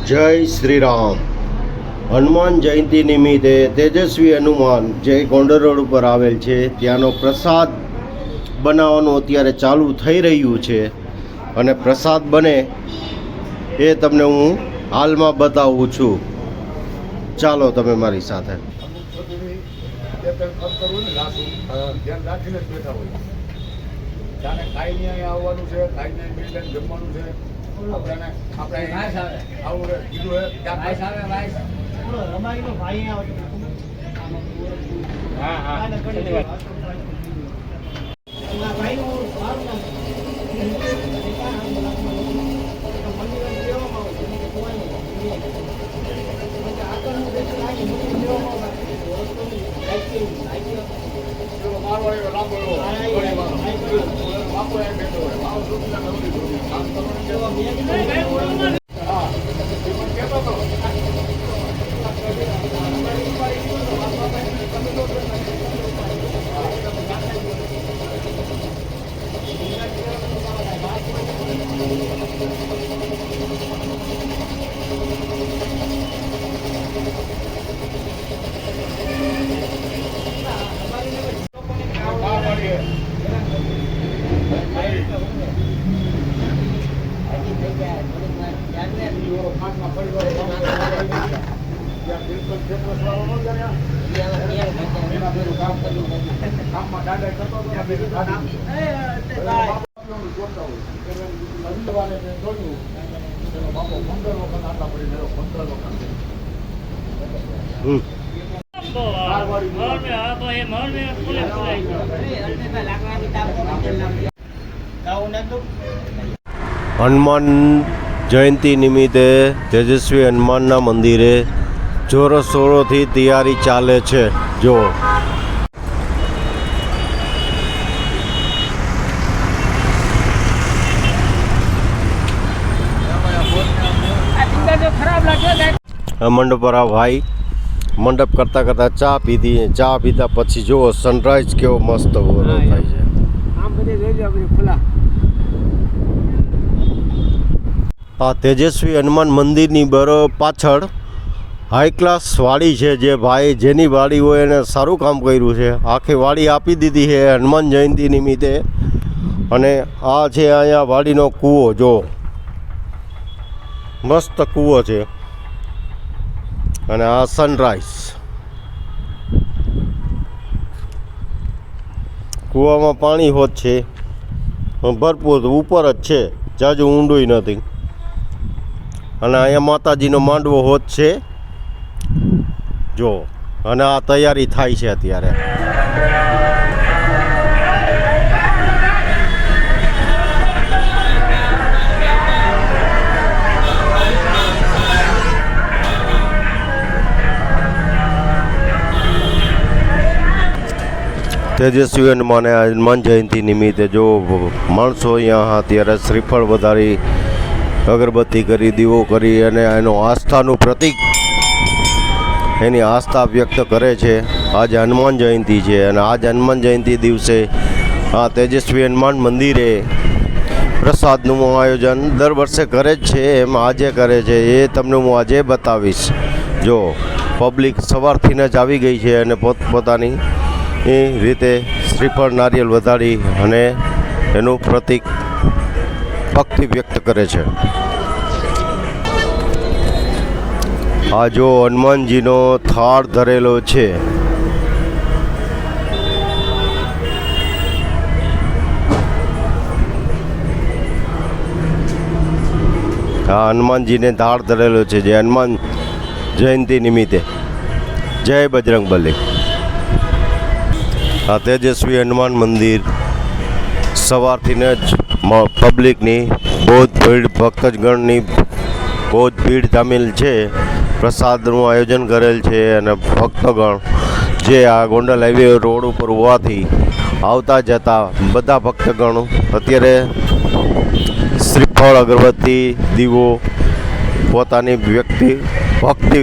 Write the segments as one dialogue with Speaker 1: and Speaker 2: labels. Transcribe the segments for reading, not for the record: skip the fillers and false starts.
Speaker 1: જય શ્રી રામ. હનુમાન જયંતિ નિમિત્તે તેજસ્વી હનુમાન જે ગોંડલ રોડ ઉપર આવેલ છે ત્યાંનો પ્રસાદ બનાવવાનું અત્યારે ચાલુ થઈ રહ્યું છે અને પ્રસાદ બને એ તમને હું હાલમાં બતાવું છું. ચાલો તમે મારી સાથે.
Speaker 2: આવવાનું છે, ખાઈને જમવાનું છે.
Speaker 1: હનુમાન જયંતિ નિમિત્તે તેજસ્વી હનુમાનના મંદિરે જોરશોરોથી તૈયારી ચાલે છે. જો મંડપ પર આ ભાઈ મંડપ કરતા કરતા ચા પીતા પછી જુઓ સનરાઈઝ કેવો મસ્ત થાય છે. આ તેજસ્વી હનુમાન મંદિરની પાછળ હાઈ ક્લાસ વાડી છે. જે ભાઈ જેની વાડી હોય એને સારું કામ કર્યું છે. આખી વાડી આપી દીધી છે હનુમાન જયંતિ નિમિત્તે. અને આ છે અહીંયા વાડીનો કૂવો. જો મસ્ત કૂવો છે અને આ સનરાઈઝ. કૂવામાં પાણી હોત છે ભરપૂર, ઉપર જ છે, જાજુ ઊંડું નથી. અને અહીંયા માતાજીનો માંડવો હોત છે. જો અને આ તૈયારી થાય છે અત્યારે. તેજસ્વી હનુમાન જયંતિ નિમિત્તે જો માણસો અહીંયા અત્યારે શ્રીફળ વધારી, અગરબત્તી કરી, દીવો કરી અને એનો આસ્થાનું પ્રતીક, એની આસ્થા વ્યક્ત કરે છે. આજે હનુમાન જયંતિ છે અને આજ હનુમાન જયંતિ દિવસે આ તેજસ્વી હનુમાન મંદિરે પ્રસાદનું આયોજન દર વર્ષે કરે જ છે. એમ આજે કરે છે એ તમને હું આજે બતાવીશ. જો પબ્લિક સવારથી જ આવી ગઈ છે અને પોતપોતાની એ રીતે શ્રીફળ નારિયેલ વધારી અને એનું પ્રતીક ભક્તિ વ્યક્ત કરે છે. આ જો હનુમાનજીનો થાળ ધરેલો છે. આ હનુમાનજીને થાળ ધરેલો છે જે હનુમાન જયંતિ નિમિત્તે. જય બજરંગબલી. આ તેજસ્વી હનુમાન મંદિર સવારથી જ પબ્લિકની બહુ જ ભીડ, ભક્તગણની બહુ જ ભીડ જામેલ છે. પ્રસાદનું આયોજન કરેલ છે અને ભક્તગણ જે આ ગોંડલ હાઈવે રોડ ઉપર હોવાથી આવતા જતા બધા ભક્તગણ અત્યારે શ્રીફળ, અગરબત્તી, દીવો પોતાની ભક્તિ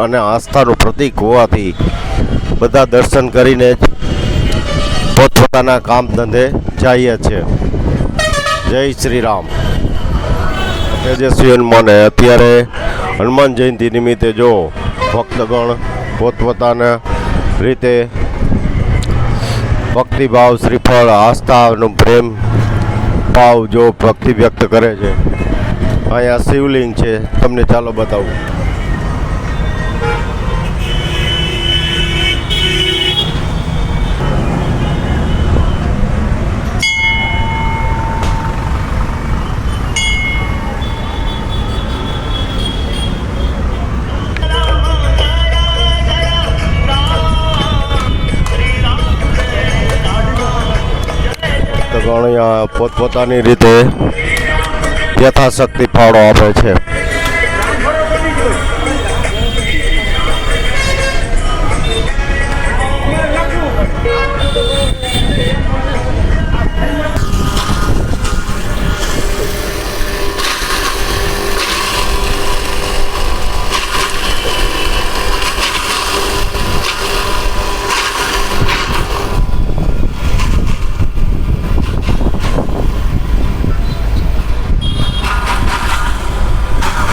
Speaker 1: અને આસ્થાનું પ્રતીક હોવાથી બધા દર્શન કરીને જ પોતપોતાના કામ ધંધે જઈએ છે. જય શ્રી રામ. તેજસ્વી હનુમાને અત્યારે હનુમાન જયંતિ નિમિત્તે જો ભક્તગણ પોતપોતાના રીતે ભક્તિભાવ શ્રીફળ આસ્થાનો પ્રેમ ભાવ જો ભક્તિ વ્યક્ત કરે છે. અહીંયા શિવલિંગ છે, તમને ચાલો બતાવું. અહીંયા પોતપોતાની રીતે યથાશક્તિ ફાળો આપે છે.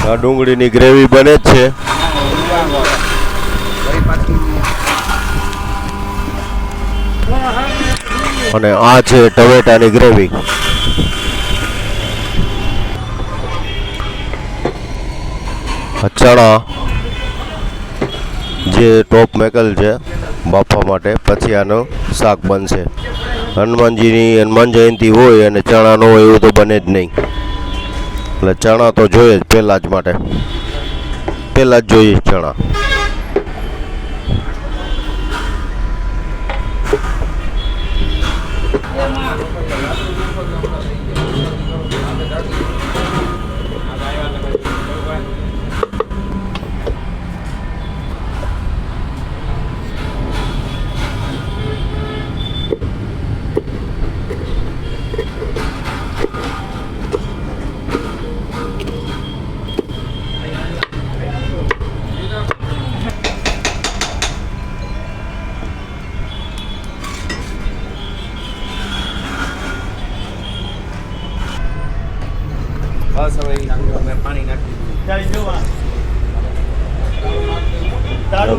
Speaker 1: આ ડુંગળીની ગ્રેવી બને જ છે. અને આ છે ટમેટાની ગ્રેવી. ચણા જે ટોપ મેકલ છે બાફવા માટે, પછી આનું શાક બનશે. હનુમાન જયંતિ હોય અને ચણા ન હોય એવું તો બને જ નહીં. એટલે ચણા તો જોઈએ જ પહેલાં જ માટે, પહેલાં જ જોઈએ ચણા.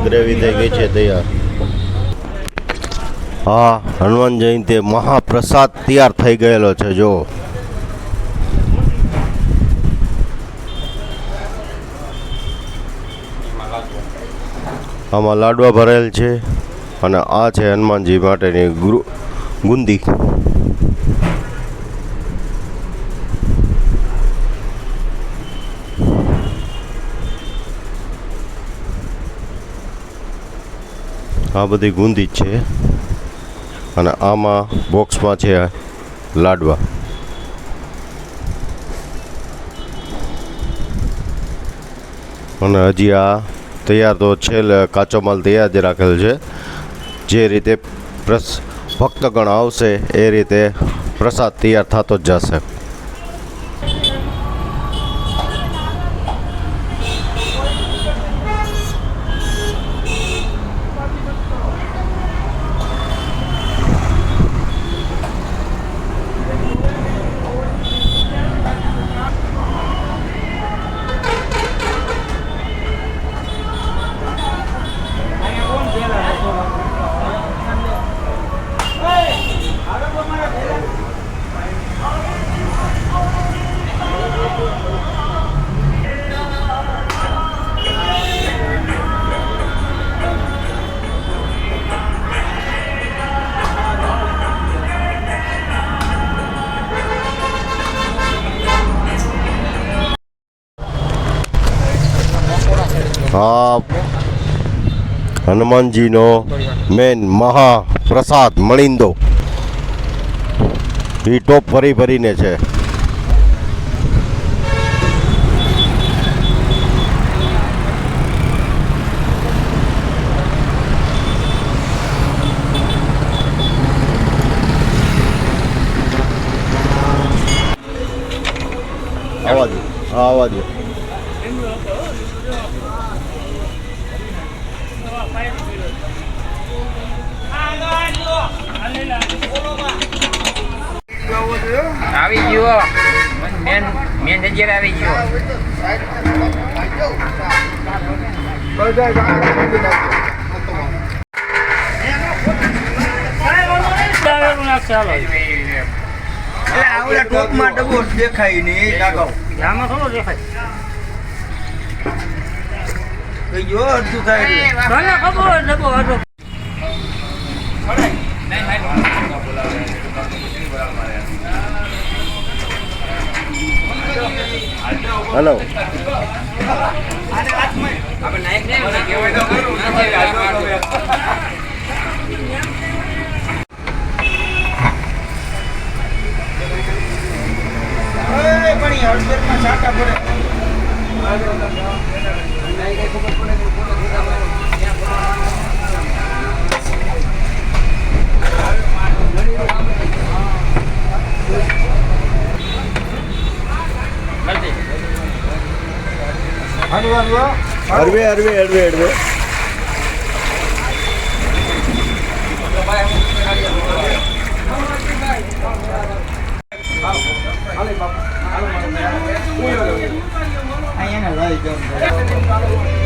Speaker 1: ગ્રેવી થઈ ગઈ છે તૈયાર. હા, હનુમાન જયંતિ મહાપ્રસાદ તૈયાર થઈ ગયેલો છે. જો આમાં લાડવા ભરેલ છે અને આ છે હનુમાનજી માટેની ગુંદી. આ બધી ગુંદી જ છે અને આમાં બોક્સમાં છે લાડવા. અને હજી આ તૈયાર તો છેલ્લે કાચો માલ તૈયાર જ રાખેલ છે. જે રીતે ભક્તગણ આવશે એ રીતે પ્રસાદ તૈયાર થતો જ જશે. આ હનુમાનજીનો મેન મહાપ્રસાદ મણિંદો એ ટોપ ભરી ભરીને છે. આવા દો.
Speaker 3: આવી ગયો મેન જગ્યાએ આવી ગયો
Speaker 4: આવડા ટોપમાં ડબ્બો દેખાય નહીં લાગાવ
Speaker 3: આમાં થોડો દેખાય
Speaker 4: કઈ જો અડધું થાય
Speaker 3: તને ખબર ડબ્બો હતો
Speaker 1: હલો
Speaker 4: પણ હળદરમાં છાંટા પડે
Speaker 1: અરવે અરવે અરવે અરવે
Speaker 4: અહીંયા લઈ જાઉં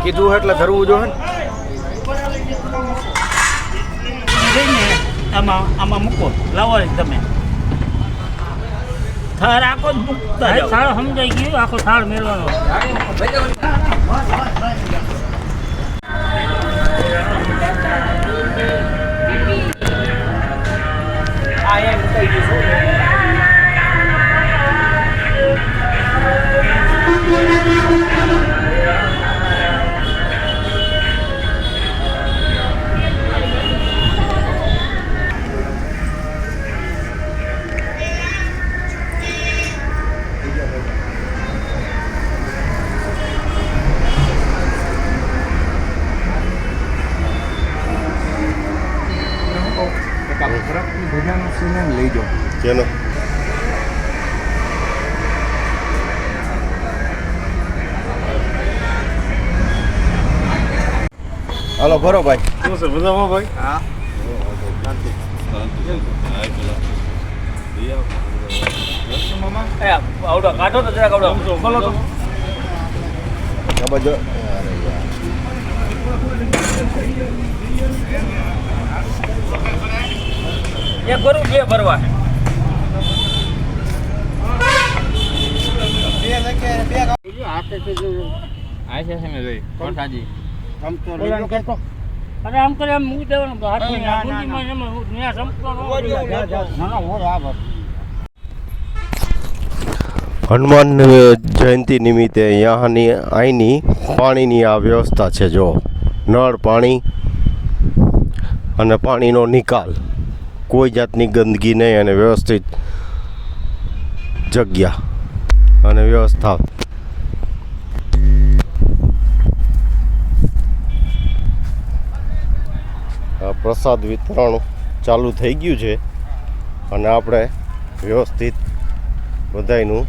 Speaker 2: કીધું એટલે ધરવું જોઈએ
Speaker 5: આમાં મૂકો લાવો તમે થાળ આખો જ મૂકતા જાઓ.
Speaker 3: થાળ સમજાઈ ગયું આખો થાળ મેળવાનો
Speaker 5: આ એમ કહી દઈશું
Speaker 2: લઈ જાઓ
Speaker 1: ચલો હાલો ભરો ભાઈ
Speaker 2: શું છે બધામાં ભાઈ
Speaker 4: હા
Speaker 5: આવડો કાઢો તો જરાક આવડો
Speaker 2: બોલો તો
Speaker 1: આ બાજુ
Speaker 5: એક ભરું બે ભરવા
Speaker 3: અરે આમ કરે આમ મૂકી દેવાનું હાથમાં
Speaker 1: હનુમાન જયંતિ નિમિત્તે અહીંયાની અહીંની પાણીની આ વ્યવસ્થા છે જો નળ પાણી અને પાણીનો નિકાલ કોઈ જાતની ગંદકી નહીં અને વ્યવસ્થિત જગ્યા અને વ્યવસ્થા પ્રસાદ વિતરણ ચાલુ થઈ ગયું છે અને આપણે વ્યવસ્થિત બધાયનું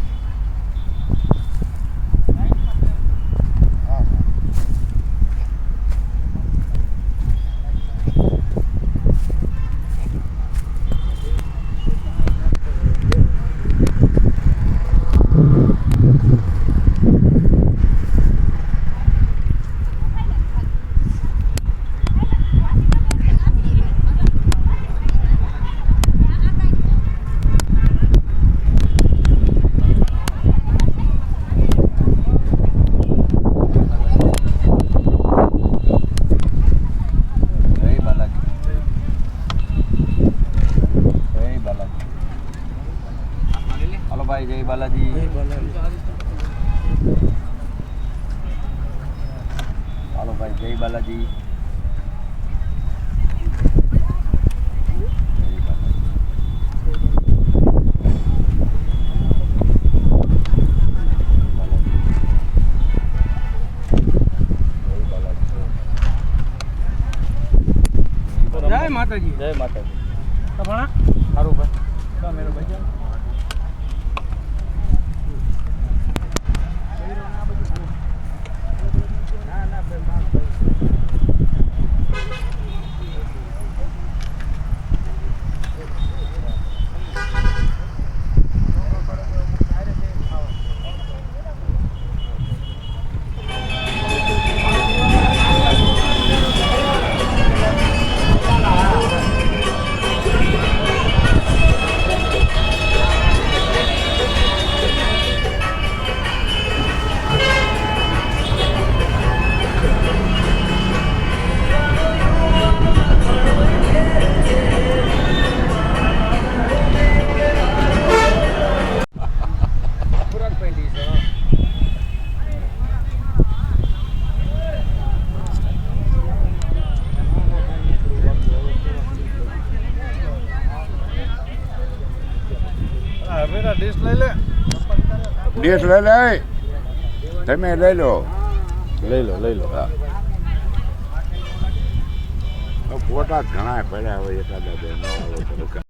Speaker 4: જય બાલાજી હાલો ભાઈ જય બાલાજી
Speaker 2: માતાજી.
Speaker 5: જય માતાજી.
Speaker 2: તમારા
Speaker 5: સારું ભાઈ. મેરો ભાઈ.
Speaker 2: હવેરા ડીશ લઈ લે.
Speaker 6: ડીશ લઈ લે તમે લઈ લો
Speaker 1: લઈ લો
Speaker 6: ફોટા ઘણા પડ્યા હોય એકાદા બે ન આવે તો